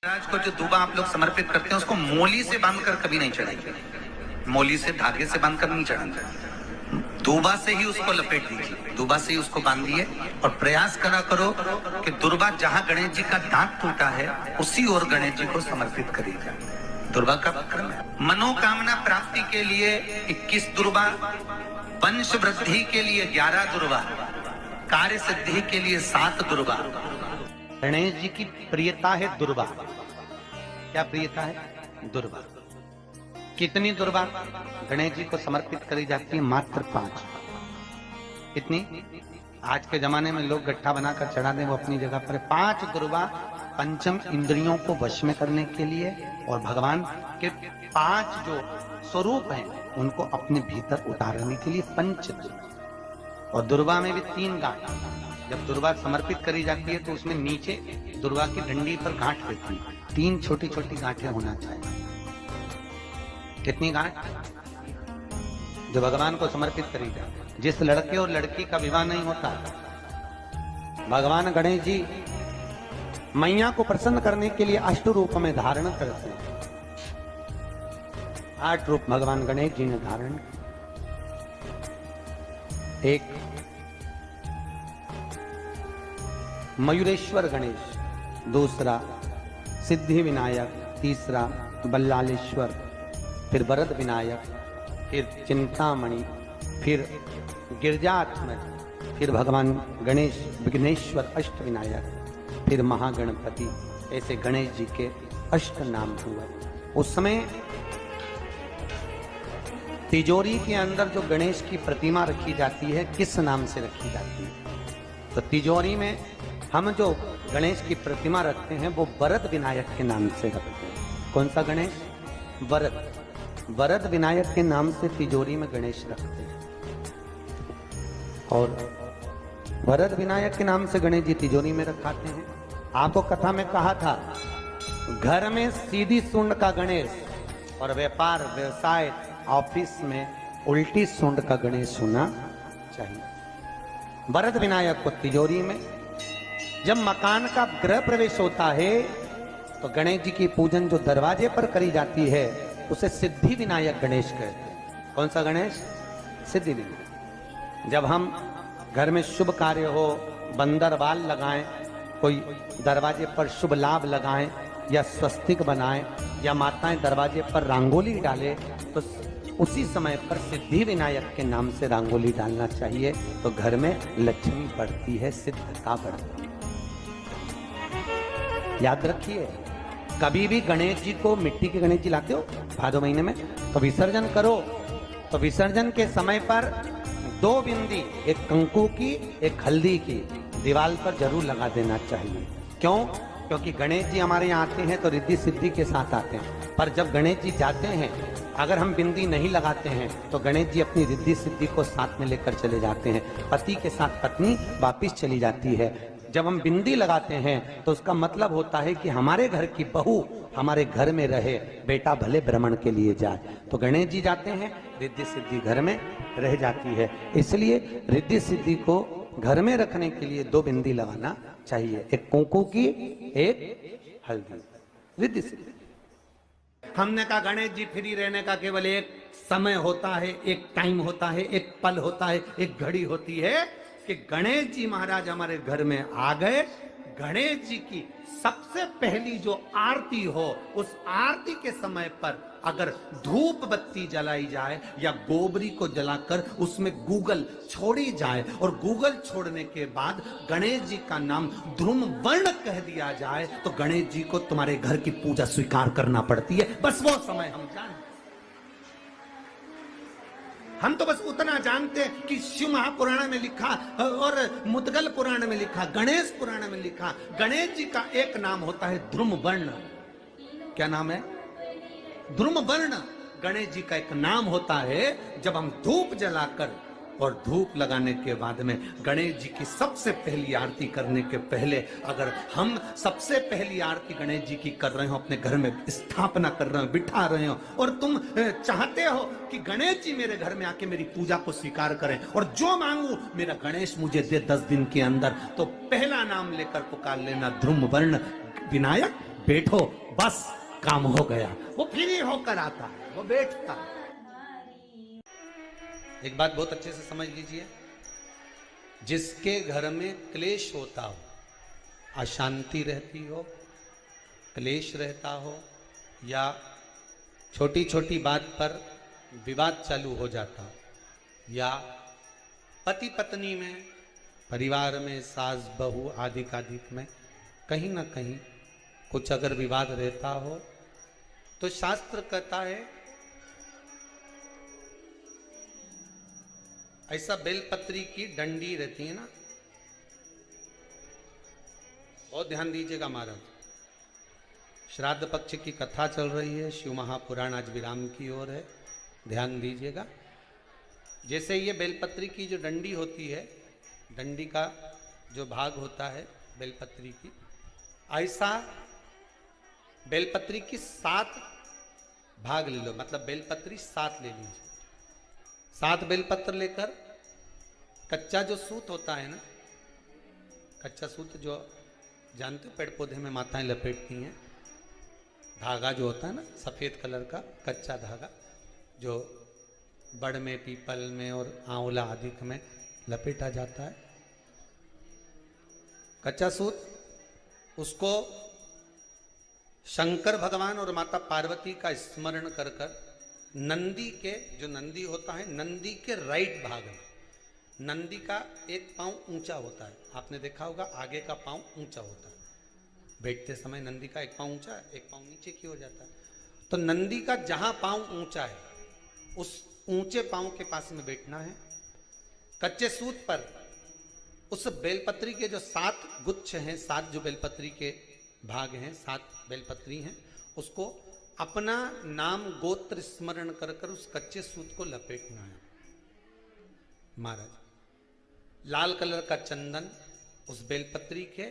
महाराज को जो दूबा आप लोग समर्पित करते हैं उसको मोली से बांधकर कभी नहीं चढ़ाएंगे, मोली से धागे से बांधकर नहीं चढ़ाएंगे, दूबा से ही उसको लपेट दीजिए, दूबा से ही उसको बांध दिए और प्रयास करा करो कि दुर्बा जहां गणेश जी का दांत टूटा है उसी ओर गणेश जी को समर्पित करिएगा। दुर्बा का क्रम है। मनोकामना प्राप्ति के लिए 21 दुर्बा, वंश वृद्धि के लिए 11 दुर्बा, कार्य सिद्धि के लिए 7 दुर्बा। गणेश जी की प्रियता है दुर्बा। क्या प्रियता है? दुर्बा। कितनी दुर्बा गणेश जी को समर्पित करी जाती है? मात्र 5। कितनी? आज के जमाने में लोग गट्ठा बनाकर चढ़ा दें, वो अपनी जगह पर 5 दुर्बा पंचम इंद्रियों को वश में करने के लिए और भगवान के 5 जो स्वरूप हैं उनको अपने भीतर उतारने के लिए पंच दुर्बा। और दुर्बा में भी 3 गांठ। जब दुर्बा समर्पित करी जाती है तो उसमें नीचे दुर्बा की डंडी पर गांठ रहती है, 3 छोटी छोटी गांठें होना चाहिए। कितनी गांठ? जो भगवान को समर्पित करी जाए। जिस लड़के और लड़की का विवाह नहीं होता, भगवान गणेश जी मैया को प्रसन्न करने के लिए 8 रूप में धारण करते हैं। 8 रूप भगवान गणेश जी ने धारण। एक मयूरेश्वर गणेश, दूसरा सिद्धि विनायक, तीसरा बल्लालेश्वर, फिर वरद विनायक, फिर चिंतामणि, फिर गिरजात्मज, फिर भगवान गणेश विघ्नेश्वर अष्ट विनायक, फिर महागणपति। ऐसे गणेश जी के 8 नाम हुए। उस समय तिजोरी के अंदर जो गणेश की प्रतिमा रखी जाती है किस नाम से रखी जाती है? तो तिजोरी में हम जो गणेश की प्रतिमा रखते हैं वो वरद विनायक के नाम से रखते हैं। कौन सा गणेश? वरद। वरद विनायक के नाम से तिजोरी में गणेश रखते हैं। और वरद विनायक के नाम से गणेश जी तिजोरी में रखाते हैं। आपको कथा में कहा था, घर में सीधी सूंड का गणेश और व्यापार व्यवसाय ऑफिस में उल्टी सूंड का गणेश होना चाहिए। वरद विनायक को तिजोरी में। जब मकान का गृह प्रवेश होता है तो गणेश जी की पूजन जो दरवाजे पर करी जाती है उसे सिद्धि विनायक गणेश कहते हैं। कौन सा गणेश? सिद्धि विनायक। जब हम घर में शुभ कार्य हो, बंदरवाल लगाएं, कोई दरवाजे पर शुभ लाभ लगाएं या स्वस्तिक बनाएं या माताएं दरवाजे पर रंगोली डालें तो उसी समय पर सिद्धि विनायक के नाम से रंगोली डालना चाहिए। तो घर में लक्ष्मी बढ़ती है, सिद्धता बढ़ती है। याद रखिए, कभी भी गणेश जी को, मिट्टी के गणेश जी लाते हो भादो महीने में, तो विसर्जन करो तो विसर्जन के समय पर 2 बिंदी, एक कंकु की एक हल्दी की, दीवार पर जरूर लगा देना चाहिए। क्यों? क्योंकि गणेश जी हमारे यहाँ आते हैं तो रिद्धि सिद्धि के साथ आते हैं। पर जब गणेश जी जाते हैं, अगर हम बिंदी नहीं लगाते हैं तो गणेश जी अपनी रिद्धि सिद्धि को साथ में लेकर चले जाते हैं। पति के साथ पत्नी वापिस चली जाती है। जब हम बिंदी लगाते हैं तो उसका मतलब होता है कि हमारे घर की बहू हमारे घर में रहे, बेटा भले भ्रमण के लिए जाए। तो गणेश जी जाते हैं, रिद्धि सिद्धि घर में रह जाती है। इसलिए रिद्धि सिद्धि को घर में रखने के लिए 2 बिंदी लगाना चाहिए, एक कुंकू की, एक हल्दी। रिद्धि सिद्धि। हमने कहा गणेश जी फ्री रहने का केवल एक समय होता है, एक टाइम होता है, एक पल होता है, एक घड़ी होती है कि गणेश जी महाराज हमारे घर में आ गए। गणेश जी की सबसे पहली जो आरती हो, उस आरती के समय पर अगर धूप बत्ती जलाई जाए या गोबरी को जलाकर उसमें गूगल छोड़ी जाए और गूगल छोड़ने के बाद गणेश जी का नाम ध्रुम वर्ण कह दिया जाए तो गणेश जी को तुम्हारे घर की पूजा स्वीकार करना पड़ती है। बस वो समय हम जानते। हम तो बस उतना जानते हैं कि शिव महापुराण में लिखा और मुद्गल पुराण में लिखा, गणेश पुराण में लिखा, गणेश जी का एक नाम होता है ध्रुम वर्ण। क्या नाम है? ध्रुम वर्ण गणेश जी का एक नाम होता है। जब हम धूप जलाकर और धूप लगाने के बाद में गणेश जी की सबसे पहली आरती करने के पहले अगर हम सबसे पहली आरती गणेश जी की कर रहे हो, अपने घर में स्थापना कर रहे हो, बिठा रहे हो और तुम चाहते हो कि गणेश जी मेरे घर में आके मेरी पूजा को स्वीकार करें और जो मांगू मेरा गणेश मुझे दे 10 दिन के अंदर, तो पहला नाम लेकर पुकार लेना ध्रुम वर्ण विनायक बैठो, बस काम हो गया। वो फ्री होकर आता है, वो बैठता है। एक बात बहुत अच्छे से समझ लीजिए, जिसके घर में क्लेश होता हो, अशांति रहती हो, क्लेश रहता हो, या छोटी छोटी बात पर विवाद चालू हो जाता हो, या पति पत्नी में, परिवार में, सास बहू आदि कादिक में कहीं ना कहीं कुछ अगर विवाद रहता हो, तो शास्त्र कहता है ऐसा बेलपत्री की डंडी रहती है ना, बहुत ध्यान दीजिएगा महाराज। श्राद्ध पक्ष की कथा चल रही है, शिव महापुराण आज विराम की ओर है, ध्यान दीजिएगा। जैसे ये बेलपत्री की जो डंडी होती है, डंडी का जो भाग होता है बेलपत्री की, ऐसा बेलपत्री की 7 भाग ले लो, मतलब बेलपत्री 7 ले लीजिए। 7 बेलपत्र लेकर कच्चा जो सूत होता है ना, कच्चा सूत जो जानते हो पेड़ पौधे में माताएं लपेटती हैं, धागा जो होता है ना सफेद कलर का कच्चा धागा, जो बड़ में, पीपल में और आंवला आदि में लपेटा जाता है, कच्चा सूत, उसको शंकर भगवान और माता पार्वती का स्मरण कर कर नंदी के, जो नंदी होता है, नंदी के राइट भाग में, नंदी का एक पांव ऊंचा होता है, आपने देखा होगा आगे का पांव ऊंचा होता है, बैठते समय नंदी का एक पांव ऊंचा है, एक पांव नीचे की हो जाता है। तो नंदी का जहां पांव ऊंचा है उस ऊंचे पांव के पास में बैठना है। कच्चे सूत पर उस बेलपत्री के जो 7 गुच्छ हैं, 7 जो बेलपत्री के भाग हैं, 7 बेलपत्री हैं, उसको अपना नाम गोत्र स्मरण कर कर उस कच्चे सूत को लपेटना है। महाराज लाल कलर का चंदन उस बेलपत्री के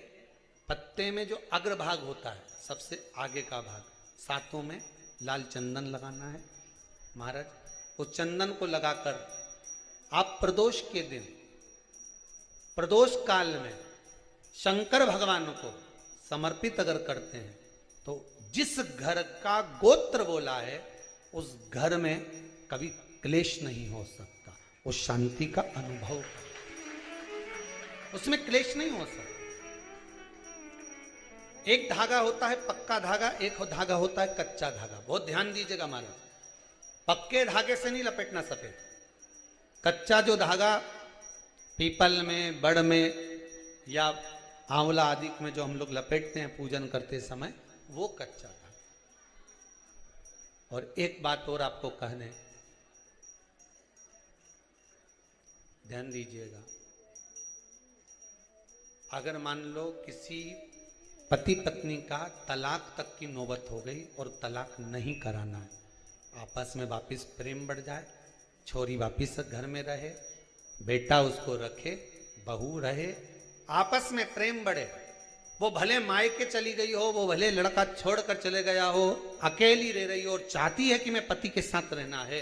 पत्ते में जो अग्रभाग होता है, सबसे आगे का भाग, 7 में लाल चंदन लगाना है। महाराज उस चंदन को लगाकर आप प्रदोष के दिन, प्रदोष काल में शंकर भगवान को समर्पित अगर करते हैं, तो जिस घर का गोत्र बोला है उस घर में कभी क्लेश नहीं हो सकता, वो शांति का अनुभव, उसमें क्लेश नहीं हो सकता। एक धागा होता है पक्का धागा, एक धागा होता है कच्चा धागा। बहुत ध्यान दीजिएगा महाराज, पक्के धागे से नहीं लपेटना सफेद, कच्चा जो धागा पीपल में, बड़ में या आंवला आदि में जो हम लोग लपेटते हैं पूजन करते समय, वो कच्चा धागा। और एक बात और आपको कहने, ध्यान दीजिएगा, अगर मान लो किसी पति पत्नी का तलाक तक की नौबत हो गई और तलाक नहीं कराना है, आपस में वापिस प्रेम बढ़ जाए, छोरी वापिस घर में रहे, बेटा उसको रखे, बहू रहे, आपस में प्रेम बढ़े, वो भले मायके चली गई हो, वो भले लड़का छोड़कर चले गया हो, अकेली रह रही हो और चाहती है कि मैं पति के साथ रहना है,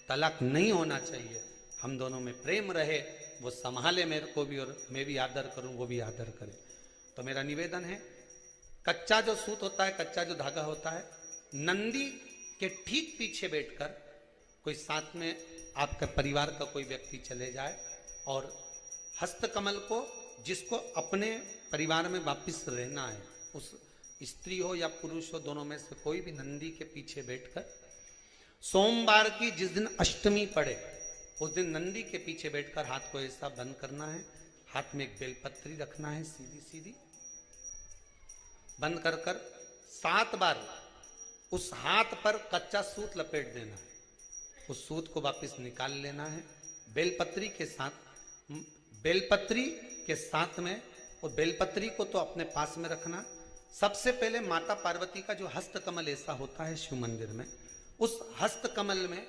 तलाक नहीं होना चाहिए, हम दोनों में प्रेम रहे, वो संभाले मेरे को भी और मैं भी आदर करूं, वो भी आदर करे। तो मेरा निवेदन है, कच्चा जो सूत होता है, कच्चा जो धागा होता है, नंदी के ठीक पीछे बैठकर कोई साथ में आपका परिवार का कोई व्यक्ति चले जाए और हस्तकमल को, जिसको अपने परिवार में वापिस रहना है, उस स्त्री हो या पुरुष हो, दोनों में से कोई भी नंदी के पीछे बैठकर, सोमवार की जिस दिन अष्टमी पड़े उस दिन नंदी के पीछे बैठकर हाथ को ऐसा बंद करना है, हाथ में एक बेलपत्री रखना है, सीधी सीधी बंद कर कर 7 बार उस हाथ पर कच्चा सूत लपेट देना है, उस सूत को वापस निकाल लेना है, बेलपत्री के साथ, बेलपत्री के साथ में, और बेलपत्री को तो अपने पास में रखना। सबसे पहले माता पार्वती का जो हस्त कमल ऐसा होता है शिव मंदिर में, उस हस्त कमल में